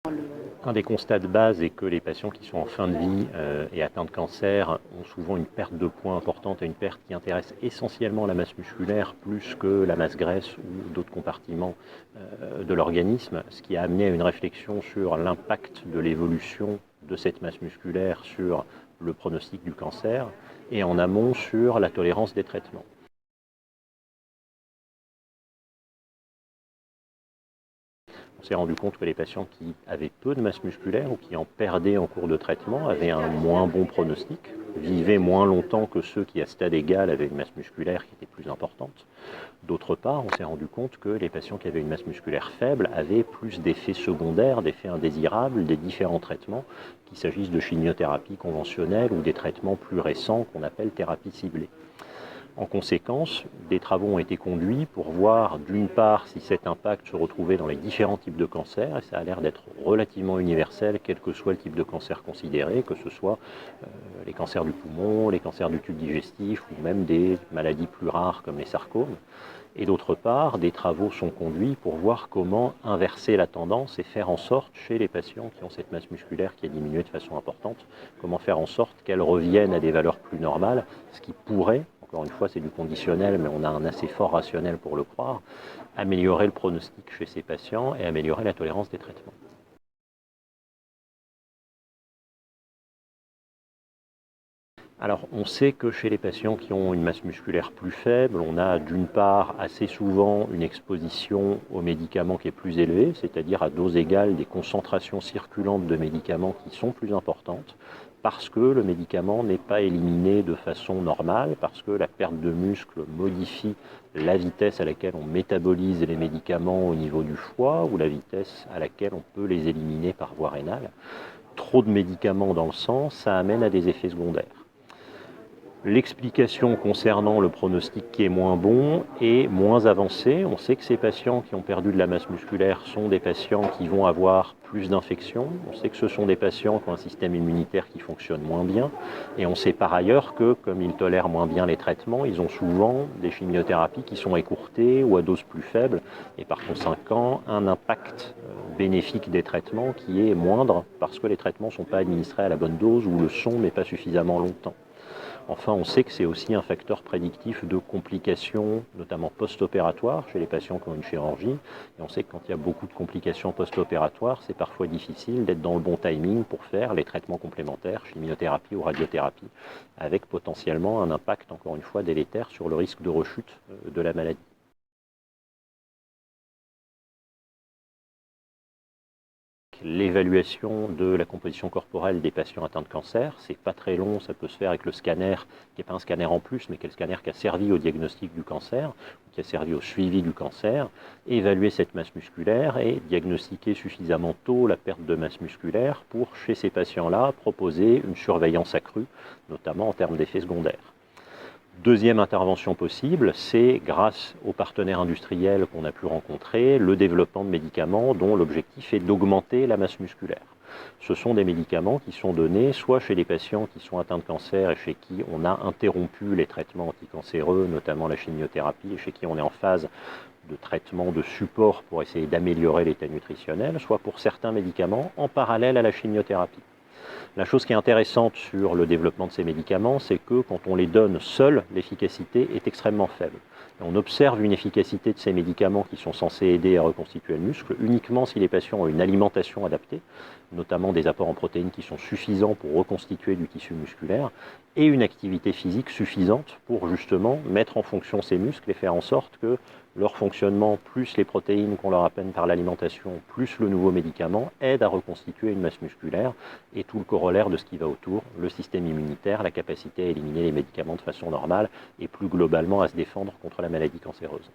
Un des constats de base est que les patients qui sont en fin de vie et atteints de cancer ont souvent une perte de poids importante et une perte qui intéresse essentiellement la masse musculaire plus que la masse graisse ou d'autres compartiments de l'organisme, ce qui a amené à une réflexion sur l'impact de l'évolution de cette masse musculaire sur le pronostic du cancer et en amont sur la tolérance des traitements. On s'est rendu compte que les patients qui avaient peu de masse musculaire ou qui en perdaient en cours de traitement avaient un moins bon pronostic, vivaient moins longtemps que ceux qui à stade égal avaient une masse musculaire qui était plus importante. D'autre part, on s'est rendu compte que les patients qui avaient une masse musculaire faible avaient plus d'effets secondaires, d'effets indésirables des différents traitements, qu'il s'agisse de chimiothérapie conventionnelle ou des traitements plus récents qu'on appelle thérapie ciblée. En conséquence, des travaux ont été conduits pour voir d'une part si cet impact se retrouvait dans les différents types de cancers, et ça a l'air d'être relativement universel, quel que soit le type de cancer considéré, que ce soit les cancers du poumon, les cancers du tube digestif ou même des maladies plus rares comme les sarcomes. Et d'autre part, des travaux sont conduits pour voir comment inverser la tendance et faire en sorte, chez les patients qui ont cette masse musculaire qui a diminué de façon importante, comment faire en sorte qu'elle revienne à des valeurs plus normales, ce qui pourrait, encore une fois c'est du conditionnel, mais on a un assez fort rationnel pour le croire, améliorer le pronostic chez ces patients et améliorer la tolérance des traitements. Alors, on sait que chez les patients qui ont une masse musculaire plus faible, on a d'une part assez souvent une exposition aux médicaments qui est plus élevée, c'est-à-dire à dose égale des concentrations circulantes de médicaments qui sont plus importantes, parce que le médicament n'est pas éliminé de façon normale, parce que la perte de muscle modifie la vitesse à laquelle on métabolise les médicaments au niveau du foie ou la vitesse à laquelle on peut les éliminer par voie rénale. Trop de médicaments dans le sang, ça amène à des effets secondaires. L'explication concernant le pronostic qui est moins bon est moins avancée. On sait que ces patients qui ont perdu de la masse musculaire sont des patients qui vont avoir plus d'infections. On sait que ce sont des patients qui ont un système immunitaire qui fonctionne moins bien. Et on sait par ailleurs que, comme ils tolèrent moins bien les traitements, ils ont souvent des chimiothérapies qui sont écourtées ou à dose plus faible. Et par conséquent, un impact bénéfique des traitements qui est moindre parce que les traitements ne sont pas administrés à la bonne dose ou le sont mais pas suffisamment longtemps. Enfin, on sait que c'est aussi un facteur prédictif de complications, notamment post-opératoires, chez les patients qui ont une chirurgie. Et on sait que quand il y a beaucoup de complications post-opératoires, c'est parfois difficile d'être dans le bon timing pour faire les traitements complémentaires, chimiothérapie ou radiothérapie, avec potentiellement un impact, encore une fois, délétère sur le risque de rechute de la maladie. L'évaluation de la composition corporelle des patients atteints de cancer, c'est pas très long, ça peut se faire avec le scanner, qui n'est pas un scanner en plus, mais qui est le scanner qui a servi au diagnostic du cancer, qui a servi au suivi du cancer, évaluer cette masse musculaire et diagnostiquer suffisamment tôt la perte de masse musculaire pour, chez ces patients-là, proposer une surveillance accrue, notamment en termes d'effets secondaires. Deuxième intervention possible, c'est grâce aux partenaires industriels qu'on a pu rencontrer, le développement de médicaments dont l'objectif est d'augmenter la masse musculaire. Ce sont des médicaments qui sont donnés soit chez les patients qui sont atteints de cancer et chez qui on a interrompu les traitements anticancéreux, notamment la chimiothérapie, et chez qui on est en phase de traitement de support pour essayer d'améliorer l'état nutritionnel, soit pour certains médicaments en parallèle à la chimiothérapie. La chose qui est intéressante sur le développement de ces médicaments, c'est que quand on les donne seuls, l'efficacité est extrêmement faible. Et on observe une efficacité de ces médicaments qui sont censés aider à reconstituer le muscle uniquement si les patients ont une alimentation adaptée, notamment des apports en protéines qui sont suffisants pour reconstituer du tissu musculaire, et une activité physique suffisante pour justement mettre en fonction ces muscles et faire en sorte que leur fonctionnement, plus les protéines qu'on leur amène par l'alimentation, plus le nouveau médicament, aident à reconstituer une masse musculaire et tout le corollaire de ce qui va autour, le système immunitaire, la capacité à éliminer les médicaments de façon normale et plus globalement à se défendre contre la maladie cancéreuse.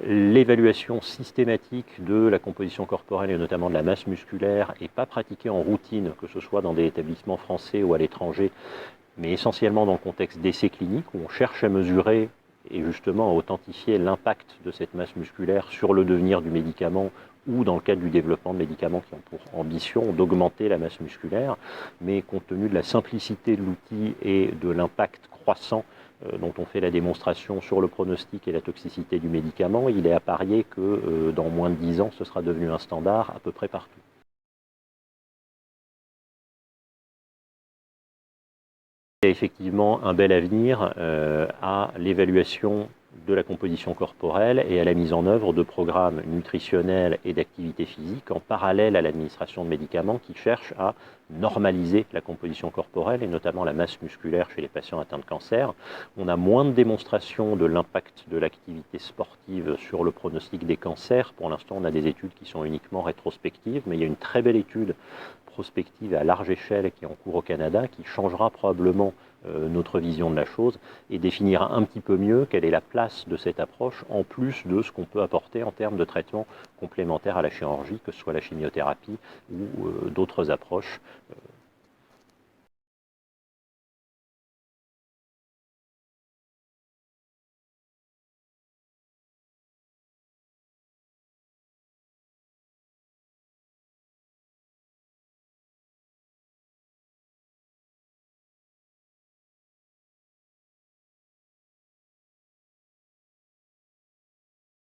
L'évaluation systématique de la composition corporelle et notamment de la masse musculaire n'est pas pratiquée en routine, que ce soit dans des établissements français ou à l'étranger, mais essentiellement dans le contexte d'essais cliniques où on cherche à mesurer et justement à authentifier l'impact de cette masse musculaire sur le devenir du médicament ou dans le cadre du développement de médicaments qui ont pour ambition d'augmenter la masse musculaire, mais compte tenu de la simplicité de l'outil et de l'impact croissant dont on fait la démonstration sur le pronostic et la toxicité du médicament, il est à parier que dans moins de 10 ans, ce sera devenu un standard à peu près partout. Il y a effectivement un bel avenir à l'évaluation de la composition corporelle et à la mise en œuvre de programmes nutritionnels et d'activité physique en parallèle à l'administration de médicaments qui cherchent à normaliser la composition corporelle et notamment la masse musculaire chez les patients atteints de cancer. On a moins de démonstrations de l'impact de l'activité sportive sur le pronostic des cancers. Pour l'instant, on a des études qui sont uniquement rétrospectives, mais il y a une très belle étude prospective à large échelle qui est en cours au Canada, qui changera probablement notre vision de la chose et définira un petit peu mieux quelle est la place de cette approche en plus de ce qu'on peut apporter en termes de traitement complémentaire à la chirurgie, que ce soit la chimiothérapie ou d'autres approches